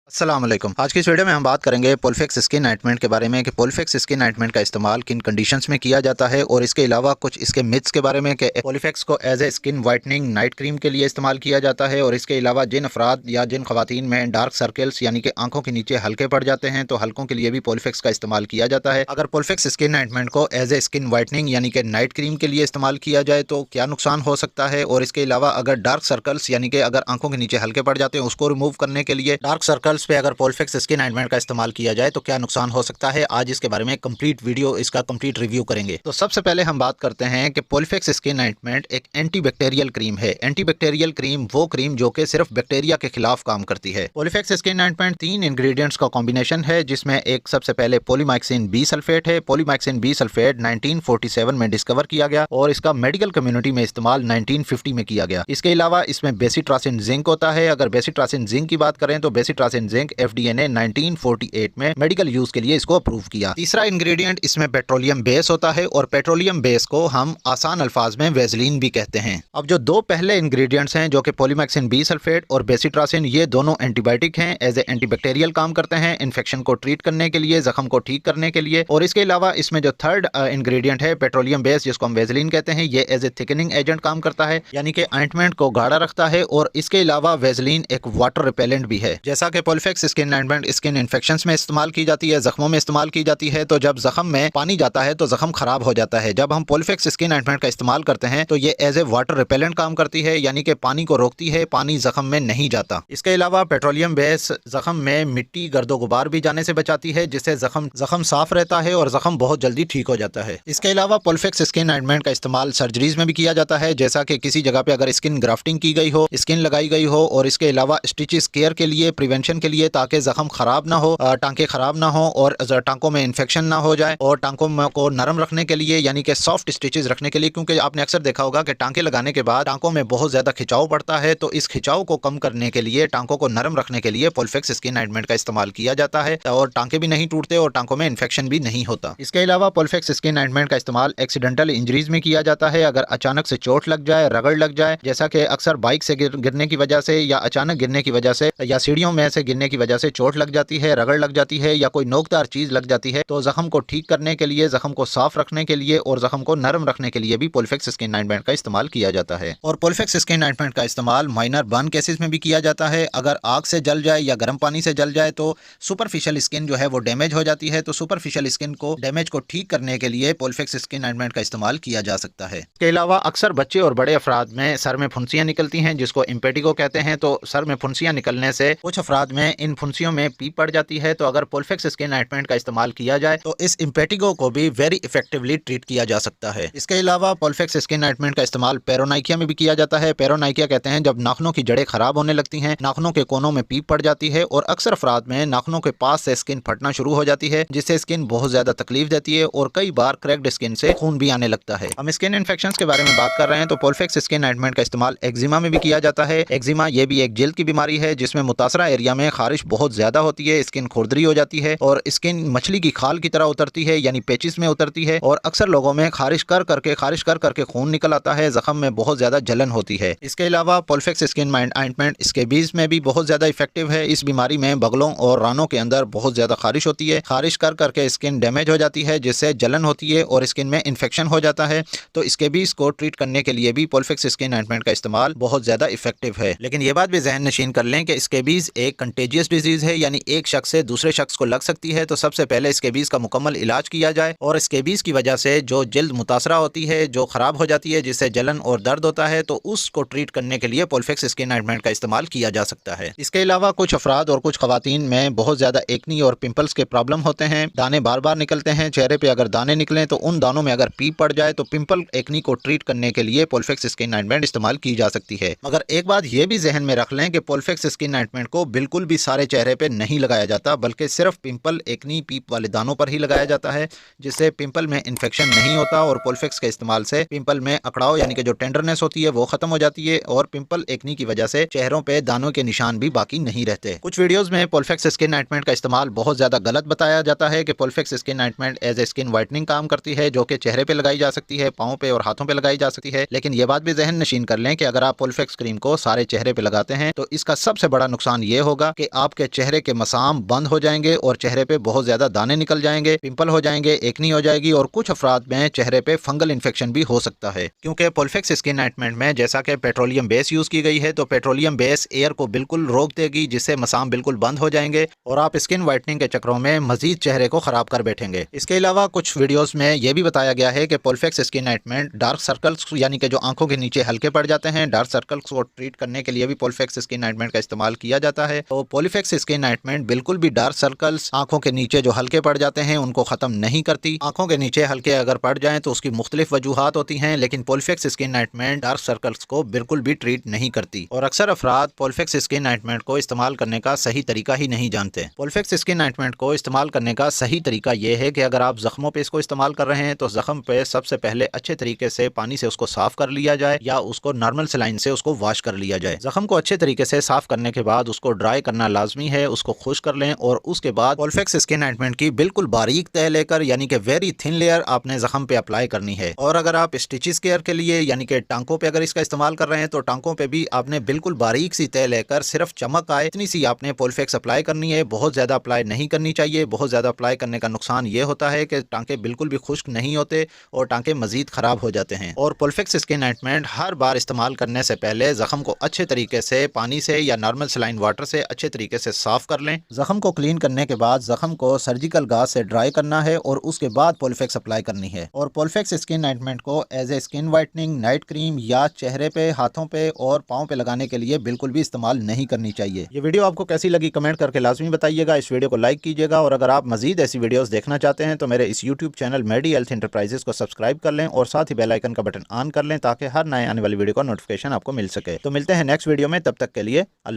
अस्सलाम वालेकुम। आज की इस वीडियो में हम बात करेंगे पोलफिक्स स्किन ऑइंटमेंट के बारे में कि पोलफिक्स स्किन ऑइंटमेंट का इस्तेमाल किन कंडीशंस में किया जाता है और इसके अलावा कुछ इसके मिथ्स के बारे में कि पोलफिक्स को as a skin whitening night cream के लिए इस्तेमाल किया जाता है और इसके अलावा जिन अफराद या जिन खवातीन में डार्क सर्कल्स यानी कि आंखों के नीचे हल्के पड़ जाते हैं तो हल्कों के लिए भी पोलफिक्स का इस्तेमाल किया जाता है। अगर पोलफिक्स स्किन ऑइंटमेंट को एज ए स्किन वाइटनिंग यानी कि नाइट क्रीम के लिए इस्तेमाल किया जाए तो क्या नुकसान हो सकता है, और इसके अलावा अगर डार्क सर्कल्स यानी कि अगर आंखों के नीचे हल्के पड़ जाते हैं उसको रिमूव करने के लिए डार्क सर्कल्स पे अगर पोलफिक्स स्किन ऑइंटमेंट का इस्तेमाल किया जाए तो क्या नुकसान हो सकता है। आज इसके बारे में कंप्लीट वीडियो, इसका कंप्लीट रिव्यू करेंगे। तो सबसे पहले हम बात करते हैं कि पोलफिक्स स्किन ऑइंटमेंट एक एंटी बैक्टीरियल क्रीम है। एंटी बैक्टीरियल क्रीम वो क्रीम जो कि सिर्फ बैक्टीरिया के खिलाफ काम करती है। पोलफिक्स स्किन ऑइंटमेंट 3 इंग्रेडिएंट्स का कॉम्बिनेशन है, जिसमें एक सबसे पहले पोलीमाइक्सिन बी सल्फेट है। पोलीमाइक्सिन बी सल्फेट 1947 में डिस्कवर किया गया और इसका मेडिकल कम्युनिटी में इस्तेमाल 1950 में किया गया। इसके अलावा इसमें बेसिट्रासिन जिंक होता है। अगर बेसिट्रासिन जिंक की बात करें तो बेसिट्रासिन जिंक FDA ने 1948 में मेडिकल यूज के लिए इसको अप्रूव किया। तीसरा इंग्रेडिएंट इसमें पेट्रोलियम बेस होता है और पेट्रोलियम बेस को हम आसान अल्फाज में वेजलीन भी कहते हैं। अब जो दो पहले इंग्रेडिएंट्स हैं जो कि पोलीमैक्सिन बी सल्फेट और बेसिट्रासिन, ये दोनों एंटीबायोटिक हैं, एज ए एंटीबैक्टीरियल काम करते हैं इन्फेक्शन को ट्रीट करने के लिए, जख्म को ठीक करने के लिए। और इसके अलावा इसमें जो थर्ड इंग्रेडिएंट है पेट्रोलियम बेस, जिसको हम वेजलीन कहते हैं, ये एज ए थिकनिंग एजेंट काम करता है, यानी कि ऑइंटमेंट को गाढ़ा रखता है। और इसके अलावा वेजलीन एक वाटर रिपेलेंट भी है। जैसा कि पोलफिक्स स्किन ऑइंटमेंट स्किन इन्फेक्शंस में इस्तेमाल की जाती है, जख्मों में इस्तेमाल की जाती है, तो जब जख्म में पानी जाता है तो जख्म खराब हो जाता है। जब हम पोलफिक्स स्किन ऑइंटमेंट का इस्तेमाल करते हैं तो ये एज ए वाटर रिपेलेंट काम करती है, यानी कि पानी को रोकती है, पानी जख्म में नहीं जाता। इसके अलावा पेट्रोलियम बेस जख्म में मिट्टी, गर्दो गुबार भी जाने से बचाती है, जिससे जख्म साफ रहता है और जख्म बहुत जल्दी ठीक हो जाता है। इसके अलावा पोलफिक्स स्किन ऑइंटमेंट का इस्तेमाल सर्जरीज में भी किया जाता है, जैसा कि किसी जगह पे अगर स्किन ग्राफ्टिंग की गई हो, स्किन लगाई गई हो, और इसके अलावा स्टिचेस केयर के लिए, प्रिवेंशन के लिए, ताकि जख्म खराब ना हो, टांके खराब ना हो और टांकों में इन्फेक्शन ना हो जाए, और टांकों को नरम रखने के लिए यानी कि सॉफ्ट स्टिचेस रखने के लिए, क्योंकि आपने अक्सर देखा होगा कि टांके लगाने के बाद टांकों में बहुत ज्यादा खिंचाव पड़ता है, तो इस खिंचाव को कम करने के लिए, टांकों को नरम रखने के लिए पोलफिक्स स्किन ऑइंटमेंट का इस्तेमाल किया जाता है और टांके भी नहीं टूटते और टांकों में इन्फेक्शन भी नहीं होता। इसके अलावा पोलफिक्स स्किन ऑइंटमेंट का इस्तेमाल एक्सीडेंटल इंजरीज में किया जाता है। अगर अचानक से चोट लग जाए, रगड़ लग जाए, जैसा कि अक्सर बाइक से गिरने की वजह से या अचानक गिरने की वजह से या सीढ़ियों में से गिरने की वजह से चोट लग जाती है, रगड़ लग जाती है या कोई नोकदार चीज लग जाती है, तो जख्म को ठीक करने के लिए, जख्म को साफ रखने के लिए और जख्म को नरम रखने के लिए भी पोलफिक्स स्किन ऑइंटमेंट का इस्तेमाल किया जाता है। और पोलफिक्स स्किन ऑइंटमेंट का इस्तेमाल माइनर बर्न केसेस में भी किया जाता है। अगर आग से जल जाए या गर्म पानी से जल जाए तो सुपरफिशियल स्किन जो है वो डैमेज हो जाती है, तो सुपरफिशियल स्किन को डैमेज को ठीक करने के लिए पोलफिक्स स्किन ऑइंटमेंट का इस्तेमाल किया जा सकता है। इसके अलावा अक्सर बच्चे और बड़े अफराद में सर में फुंसियां निकलती हैं, जिसको इम्पेटिगो कहते हैं। तो सर में फुंसियां निकलने से कुछ अफराद में इन फुंसियों में पीप पड़ जाती है, तो अगर पोलफिक्स स्किन ऑइंटमेंट का इस्तेमाल किया जाए तो इस इम्पेटिगो को भी वेरी इफेक्टिवली ट्रीट किया जा सकता है। इसके अलावा पोलफिक्स स्किन ऑइंटमेंट का इस्तेमाल पेरोनाइकिया में भी किया जाता है। पेरोनाइकिया कहते हैं जब नाखूनों की जड़ें खराब होने लगती हैं, नाखूनों के कोनों में पीप पड़ जाती है और अक्सर अफराद में नाखूनों के पास से स्किन फटना शुरू हो जाती है, जिससे स्किन बहुत ज्यादा तकलीफ देती है और कई बार क्रैक्ड स्किन से खून भी आने लगता है। हम स्किन इन्फेक्शंस के बारे में बात कर रहे हैं तो पोलफिक्स स्किन ऑइंटमेंट का इस्तेमाल एक्जिमा में भी किया जाता है। एक्जिमा ये भी एक जिल्द की बीमारी है जिसमें मुतासरा एरिया में खारिश बहुत ज्यादा होती है, स्किन खुरदरी हो जाती है और स्किन मछली की खाल की तरह उतरती है, यानी पेचिस में उतरती है, और अक्सर लोगों में खारिश कर करके खून निकल आता है, जख्म में बहुत ज्यादा जलन होती है। इसके अलावा पोलफिक्स स्किन ऑइंटमेंट स्केबीज में भी बहुत ज्यादा इफेक्टिव है। इस बीमारी में बगलों और रानों के अंदर बहुत ज्यादा खारिश होती है, खारिश कर करके स्किन डैमेज हो जाती है, जिससे जलन होती है और स्किन में इन्फेक्शन हो जाता है। तो स्केबीज को ट्रीट करने के लिए भी पोलफिक्स स्किन ऑइंटमेंट का इस्तेमाल बहुत ज्यादा इफेक्टिव है। लेकिन ये बात भी ज़हन नशीन कर लें कि स्केबीज एक कंटेजियस डिजीज है, यानी एक शख्स से दूसरे शख्स को लग सकती है। तो सबसे पहले स्केबीज का मुकम्मल इलाज किया जाए और स्केबीज की वजह से जो जल्द मुतासरा होती है, जो खराब हो जाती है, जिससे जलन और दर्द होता है, तो उसको ट्रीट करने के लिए पोलफिक्स स्किन ऑइंटमेंट का इस्तेमाल किया जा सकता है। इसके अलावा कुछ अफराद और कुछ खवातीन में बहुत ज्यादा एक्नी और पिंपल्स के प्रॉब्लम होते हैं, दाने बार बार निकलते हैं चेहरे पे। अगर दाने निकले तो उन दानों में अगर पीप पड़ जाए तो पिंपल एक्नी को ट्रीट करने के लिए पोलफिक्स स्किन ऑइंटमेंट इस्तेमाल की जा सकती है। मगर एक बात ये भी जहन में रख लें कि पोलफिक्स स्किन ऑइंटमेंट को बिल्कुल भी सारे चेहरे पे नहीं लगाया जाता, बल्कि सिर्फ पिंपल, एक्नी, पीप वाले दानों पर ही लगाया जाता है, जिससे पिंपल में इन्फेक्शन नहीं होता और पोलफिक्स के इस्तेमाल से पिंपल में अकड़ाव यानी कि जो टेंडरनेस होती है वो खत्म हो जाती है और पिंपल, एक्नी की वजह से चेहरों पे दानों के निशान भी बाकी नहीं रहते। कुछ वीडियोस में पोलफिक्स स्किन ऑइंटमेंट का इस्तेमाल बहुत ज्यादा गलत बताया जाता है कि पोलफिक्स skin ointment as a skin whitening काम करती है, जो कि चेहरे पे लगाई जा सकती है, पाँव पे और हाथों पे लगाई जा सकती है। लेकिन ये बात भी जहन नशीन कर लें कि अगर आप पोलफिक्स क्रीम को सारे चेहरे पे लगाते हैं तो इसका सबसे बड़ा नुकसान ये होगा कि आपके चेहरे के मसाम बंद हो जाएंगे और चेहरे पे बहुत ज्यादा दाने निकल जाएंगे, पिंपल हो जाएंगे, एकनी हो जाएगी और कुछ अफराद में चेहरे पे फंगल इन्फेक्शन भी हो सकता है। क्योंकि पोलफेक्स स्किन ऑइंटमेंट में जैसा कि पेट्रोलियम बेस यूज की गई है तो पेट्रोलियम बेस एयर को बिल्कुल रोक देगी, जिससे मसाम बिल्कुल बंद हो जाएंगे और आप स्किन व्हाइटनिंग के चक्रों में मजीद चेहरे को खराब कर बैठेंगे। इसके अलावा कुछ वीडियोस में यह भी बताया गया है कि पोलफेक्स स्किन ऑइंटमेंट डार्क सर्कल्स यानी कि जो आंखों के नीचे हल्के पड़ जाते हैं, डार्क सर्कल्स को ट्रीट करने के लिए भी पोलफेक्स स्किन ऑइंटमेंट का इस्तेमाल किया जाता है। तो पोलफेक्स स्किन ऑइंटमेंट बिल्कुल भी डार्क सर्कल्स आंखों के नीचे जो हल्के पड़ जाते हैं उनको खत्म नहीं करती। आंखों के नीचे हल्के अगर पड़ जाएं तो उसकी मुख्तलिफ वजूहात होती हैं, लेकिन पोलफेक्स स्किन ऑइंटमेंट डार्क सर्कल्स को बिल्कुल भी ट्रीट नहीं करती। और अक्सर अफराद पोलफेक्स स्किन ऑइंटमेंट को इस्तेमाल करने का सही तरीका ही नहीं जानते। पोलफेक्स स्किन ऑइंटमेंट को इस्तेमाल करने का सही तरीका यह है कि अगर आप जख्मों पे इसको इस्तेमाल कर रहे हैं तो जख्म पे सबसे पहले अच्छे तरीके से पानी से उसको साफ कर लिया जाए या उसको नॉर्मल सलाइन से उसको वॉश कर लिया जाए। जख्म को अच्छे तरीके से साफ करने के बाद उसको ड्राई करना लाजमी है, उसको खुश कर लें और उसके बाद पोलफेक्स स्किन ऑइंटमेंट की बिल्कुल बारीक तह लेकर यानी कि वेरी थिन लेयर आपने जख्म पे अप्लाई करनी है। और अगर आप स्टिचेस केयर के लिए यानी कि टांकों पे अगर इसका इस्तेमाल कर रहे हैं तो टांकों पे भी आपने बिल्कुल बारीक सी तह लेकर सिर्फ चमक आए इतनी सी आपने पोलफेक्स अप्लाई करनी है। बहुत ज्यादा अप्लाई नहीं करनी चाहिए। बहुत ज्यादा अप्लाई करने का नुकसान ये होता है कि टांके बिल्कुल भी खुश्क नहीं होते और टांके मजीद खराब हो जाते हैं। और पोलफेक्स स्किन ऑइंटमेंट हर बार इस्तेमाल करने से पहले जख्म को अच्छे तरीके से पानी से या नॉर्मल सलाइन वाटर से अच्छे तरीके से साफ कर लें। जख्म को क्लीन करने के बाद जख्म को सर्जिकल गाज से ड्राई करना है और उसके बाद पोलफेक्स अप्लाई करनी है। और पोलफेक्स स्किन ऑइंटमेंट को as a skin whitening night cream या चेहरे पे, हाथों पे और पाँव पे लगाने के लिए बिल्कुल भी इस्तेमाल नहीं करनी चाहिए। ये वीडियो आपको कैसी लगी कमेंट करके लाजमी बताइएगा। इस वीडियो को लाइक कीजिएगा और अगर आप मजीद ऐसी वीडियोस देखना चाहते हैं तो मेरे इस यूट्यूब चैनल मेडी हेल्थ एंटरप्राइजेस को सब्सक्राइब कर लें और साथ ही बेल आइकन का बटन ऑन कर लें ताकि हर नए आने वाली वीडियो का नोटिफिकेशन आपको मिल सके। तो मिलते हैं नेक्स्ट वीडियो में, तब तक के लिए अल्लाह।